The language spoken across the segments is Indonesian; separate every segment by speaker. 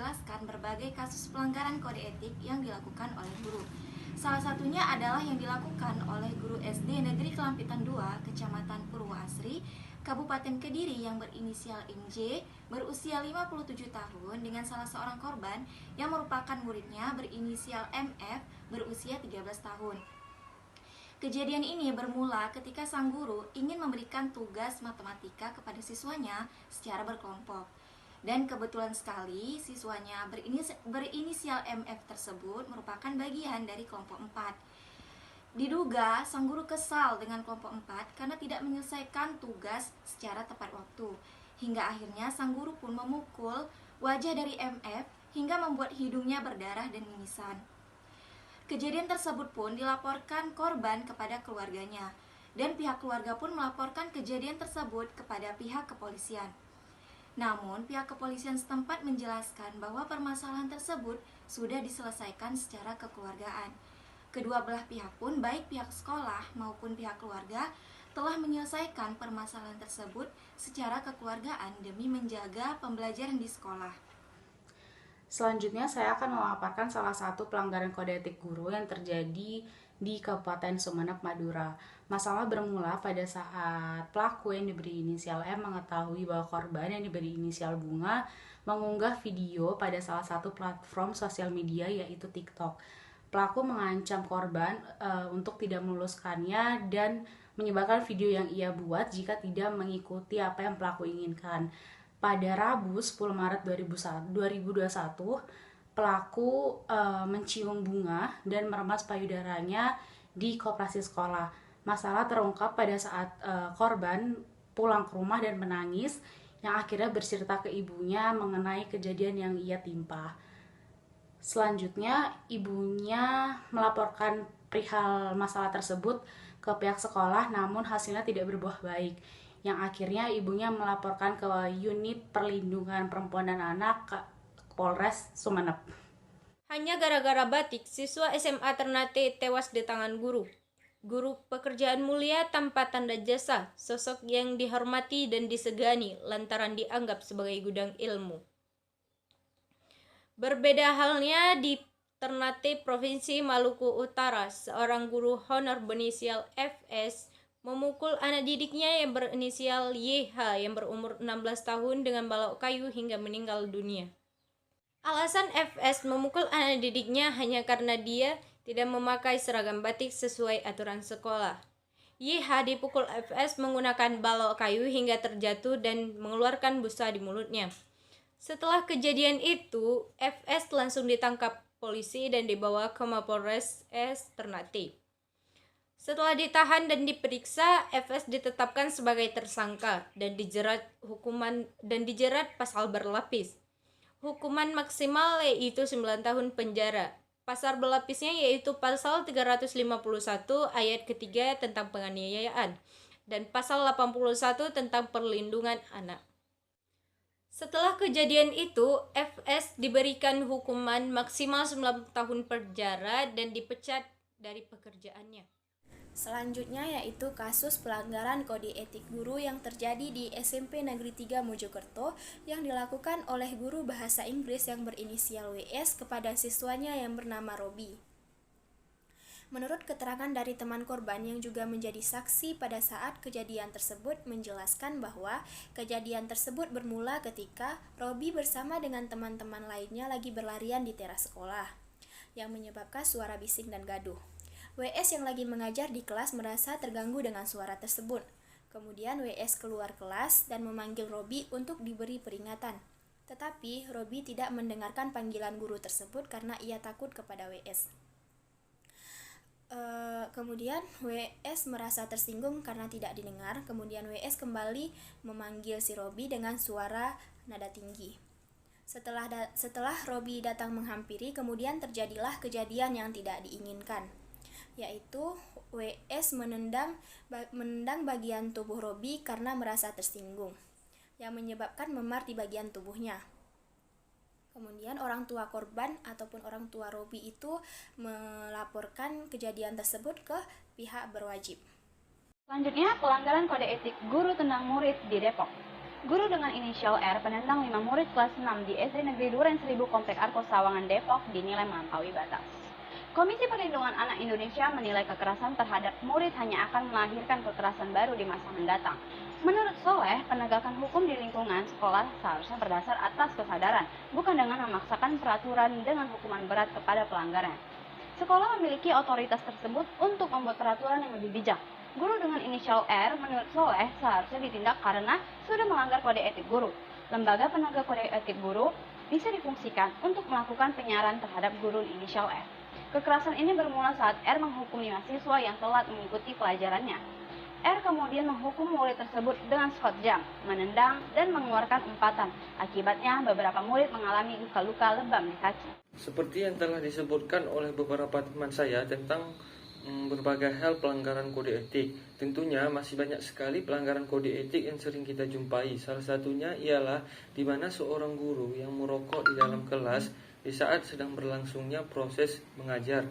Speaker 1: menjelaskan berbagai kasus pelanggaran kode etik yang dilakukan oleh guru. Salah satunya adalah yang dilakukan oleh guru SD Negeri Kelampitan 2, Kecamatan Purwoasri, Kabupaten Kediri yang berinisial MJ, berusia 57 tahun dengan salah seorang korban yang merupakan muridnya berinisial MF, berusia 13 tahun. Kejadian ini bermula ketika sang guru ingin memberikan tugas matematika kepada siswanya secara berkelompok. Dan kebetulan sekali siswanya berinisial MF tersebut merupakan bagian dari kelompok 4. Diduga sang guru kesal dengan kelompok 4 karena tidak menyelesaikan tugas secara tepat waktu. Hingga akhirnya sang guru pun memukul wajah dari MF hingga membuat hidungnya berdarah dan mimisan. Kejadian tersebut pun dilaporkan korban kepada keluarganya, dan pihak keluarga pun melaporkan kejadian tersebut kepada pihak kepolisian. Namun, pihak kepolisian setempat menjelaskan bahwa permasalahan tersebut sudah diselesaikan secara kekeluargaan. Kedua belah pihak pun, baik pihak sekolah maupun pihak keluarga, telah menyelesaikan permasalahan tersebut secara kekeluargaan demi menjaga pembelajaran di sekolah.
Speaker 2: Selanjutnya saya akan memaparkan salah satu pelanggaran kode etik guru yang terjadi di Kabupaten Sumeneb, Madura. Masalah bermula pada saat pelaku yang diberi inisial M mengetahui bahwa korban yang diberi inisial Bunga mengunggah video pada salah satu platform sosial media yaitu TikTok. Pelaku mengancam korban untuk tidak meluluskannya dan menyebarkan video yang ia buat jika tidak mengikuti apa yang pelaku inginkan. Pada Rabu 10 Maret 2021, pelaku mencium Bunga dan meremas payudaranya di koperasi sekolah. Masalah terungkap pada saat korban pulang ke rumah dan menangis, yang akhirnya bercerita ke ibunya mengenai kejadian yang ia timpa. Selanjutnya, ibunya melaporkan perihal masalah tersebut ke pihak sekolah, namun hasilnya tidak berbuah baik. Yang akhirnya ibunya melaporkan ke Unit Perlindungan Perempuan dan Anak ke Polres Sumeneb.
Speaker 3: Hanya gara-gara batik, siswa SMA Ternate tewas di tangan guru. Guru pekerjaan mulia tanpa tanda jasa, sosok yang dihormati dan disegani lantaran dianggap sebagai gudang ilmu. Berbeda halnya di Ternate, Provinsi Maluku Utara, seorang guru honor berinisial FS memukul anak didiknya yang berinisial YH yang berumur 16 tahun dengan balok kayu hingga meninggal dunia. Alasan FS memukul anak didiknya hanya karena dia tidak memakai seragam batik sesuai aturan sekolah. YH dipukul FS menggunakan balok kayu hingga terjatuh dan mengeluarkan busa di mulutnya. Setelah kejadian itu, FS langsung ditangkap polisi dan dibawa ke Mapolres Ternate. Setelah ditahan dan diperiksa, FS ditetapkan sebagai tersangka dan dijerat pasal berlapis. Hukuman maksimal yaitu 9 tahun penjara. Pasal berlapisnya yaitu pasal 351 ayat ketiga tentang penganiayaan dan pasal 81 tentang perlindungan anak. Setelah kejadian itu, FS diberikan hukuman maksimal 9 tahun penjara dan dipecat dari pekerjaannya.
Speaker 4: Selanjutnya yaitu kasus pelanggaran kode etik guru yang terjadi di SMP Negeri 3 Mojokerto yang dilakukan oleh guru bahasa Inggris yang berinisial WS kepada siswanya yang bernama Robi. Menurut keterangan dari teman korban yang juga menjadi saksi pada saat kejadian tersebut menjelaskan bahwa kejadian tersebut bermula ketika Robi bersama dengan teman-teman lainnya lagi berlarian di teras sekolah yang menyebabkan suara bising dan gaduh. WS yang lagi mengajar di kelas merasa terganggu dengan suara tersebut. Kemudian WS keluar kelas dan memanggil Robi untuk diberi peringatan. Tetapi Robi tidak mendengarkan panggilan guru tersebut karena ia takut kepada WS. Kemudian WS merasa tersinggung karena tidak didengar. Kemudian WS kembali memanggil si Robi dengan suara nada tinggi. Setelah Robi datang menghampiri, kemudian terjadilah kejadian yang tidak diinginkan, yaitu WS menendang bagian tubuh Robi karena merasa tersinggung, yang menyebabkan memar di bagian tubuhnya. Kemudian orang tua korban ataupun orang tua Robi itu melaporkan kejadian tersebut ke pihak berwajib.
Speaker 5: Selanjutnya, pelanggaran kode etik guru tendang murid di Depok. Guru dengan inisial R penendang 5 murid kelas 6 di SD Negeri Duren 1000 Komplek Arko Sawangan Depok dinilai melampaui batas. Komisi Perlindungan Anak Indonesia menilai kekerasan terhadap murid hanya akan melahirkan kekerasan baru di masa mendatang. Menurut Soleh, penegakan hukum di lingkungan sekolah seharusnya berdasar atas kesadaran, bukan dengan memaksakan peraturan dengan hukuman berat kepada pelanggarnya. Sekolah memiliki otoritas tersebut untuk membuat peraturan yang lebih bijak. Guru dengan inisial R menurut Soleh seharusnya ditindak karena sudah melanggar kode etik guru. Lembaga penegak kode etik guru bisa difungsikan untuk melakukan penyiaran terhadap guru inisial R. Kekerasan ini bermula saat R menghukumi mahasiswa yang telat mengikuti pelajarannya. R kemudian menghukum murid tersebut dengan skot jam, menendang, dan mengeluarkan umpatan. Akibatnya, beberapa murid mengalami luka-luka lebam di kaki.
Speaker 6: Seperti yang telah disebutkan oleh beberapa teman saya tentang berbagai hal pelanggaran kode etik. Tentunya masih banyak sekali pelanggaran kode etik yang sering kita jumpai. Salah satunya ialah di mana seorang guru yang merokok di dalam kelas di saat sedang berlangsungnya proses mengajar.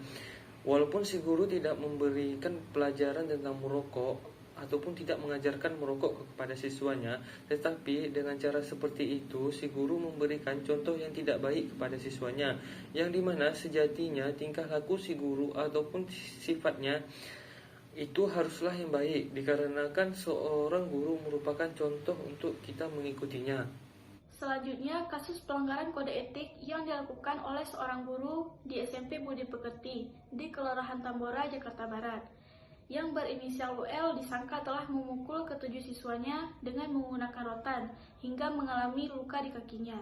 Speaker 6: Walaupun si guru tidak memberikan pelajaran tentang merokok ataupun tidak mengajarkan merokok kepada siswanya, tetapi dengan cara seperti itu si guru memberikan contoh yang tidak baik kepada siswanya, yang dimana sejatinya tingkah laku si guru ataupun sifatnya itu haruslah yang baik, dikarenakan seorang guru merupakan contoh untuk kita mengikutinya.
Speaker 1: Selanjutnya, kasus pelanggaran kode etik yang dilakukan oleh seorang guru di SMP Budi Pekerti di Kelurahan Tambora, Jakarta Barat, yang berinisial WL disangka telah memukul ketujuh siswanya dengan menggunakan rotan hingga mengalami luka di kakinya.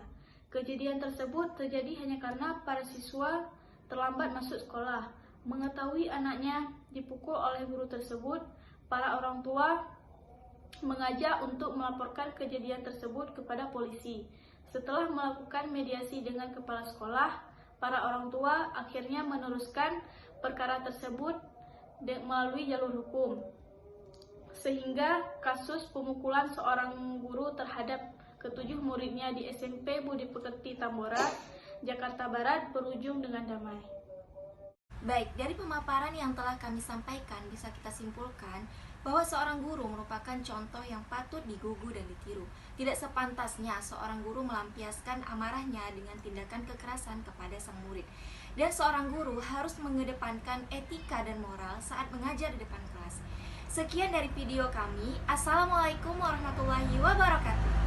Speaker 1: Kejadian tersebut terjadi hanya karena para siswa terlambat masuk sekolah. Mengetahui anaknya dipukul oleh guru tersebut, para orang tua mengajak untuk melaporkan kejadian tersebut kepada polisi. Setelah melakukan mediasi dengan kepala sekolah, para orang tua akhirnya meneruskan perkara tersebut melalui jalur hukum, sehingga kasus pemukulan seorang guru terhadap ketujuh muridnya di SMP Budi Pekerti Tambora, Jakarta Barat berujung dengan damai.
Speaker 7: Baik, dari pemaparan yang telah kami sampaikan bisa kita simpulkan bahwa seorang guru merupakan contoh yang patut digugu dan ditiru. Tidak sepantasnya seorang guru melampiaskan amarahnya dengan tindakan kekerasan kepada sang murid. Dan seorang guru harus mengedepankan etika dan moral saat mengajar di depan kelas. Sekian dari video kami. Assalamualaikum warahmatullahi wabarakatuh.